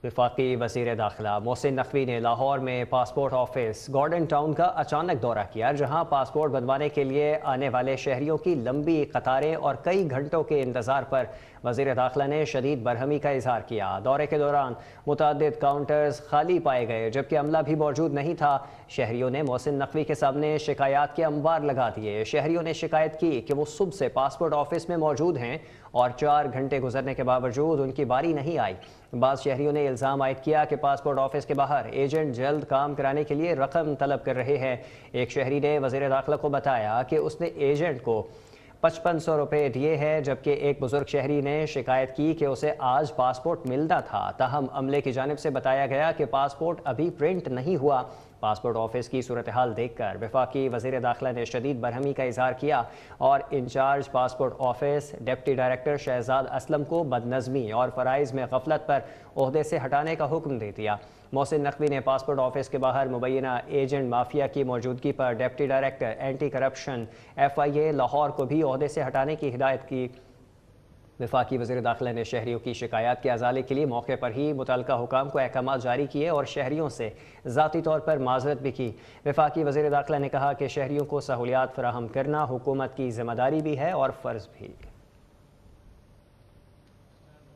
वफाकी वज़ीर दाखिला मोहसिन नकवी ने लाहौर में पासपोर्ट ऑफिस गॉर्डन टाउन का अचानक दौरा किया, जहां पासपोर्ट बनवाने के लिए आने वाले शहरियों की लंबी कतारें और कई घंटों के इंतज़ार पर वज़ीर दाखिला ने शदीद बरहमी का इजहार किया। दौरे के दौरान मुतअद्दिद काउंटर्स खाली पाए गए, जबकि अमला भी मौजूद नहीं था। शहरियों ने मोहसिन नकवी के सामने शिकायत के अंबार लगा दिए। शहरियों ने शिकायत की कि वो सुबह से पासपोर्ट ऑफिस में मौजूद हैं और 4 घंटे गुजरने के बावजूद उनकी बारी नहीं आई। बाज़ शहरियों ने इल्ज़ाम आयद किया कि पासपोर्ट ऑफिस के बाहर एजेंट जल्द काम कराने के लिए रकम तलब कर रहे हैं। एक शहरी ने वज़ीर दाखिला को बताया कि उसने एजेंट को 5500 रुपये दिए हैं, जबकि एक बुजुर्ग शहरी ने शिकायत की कि उसे आज पासपोर्ट मिलना था। ताहम अमले की जानिब से बताया गया कि पासपोर्ट अभी प्रिंट नहीं हुआ। पासपोर्ट ऑफिस की सूरत हाल देखकर वफाकी वज़ीर दाखिला ने शदीद बरहमी का इजहार किया और in charge passport office deputy director Shahzad Aslam को बदनज़मी और फ़राइज़ में गफलत पर ओहदे से हटाने का हुक्म दे दिया। मोहसिन नकवी ने पासपोर्ट ऑफिस के बाहर मुबैना एजेंट माफिया की मौजूदगी पर deputy director anti corruption FIA Lahore को भी ओहदे से हटाने की हिदायत की। वफाकी वज़ीर दाखिला ने शहरियों की शिकायत के अजाले के लिए मौके पर ही मुतल्लिका हुकाम को अहकामात जारी किए और शहरियों से ज़ाती तौर पर माज़रत भी की। वफाकी वज़ीर दाखिला ने कहा कि शहरियों को सहूलियात फराहम करना हुकूमत की ज़िम्मेदारी भी है और फ़र्ज़ भी।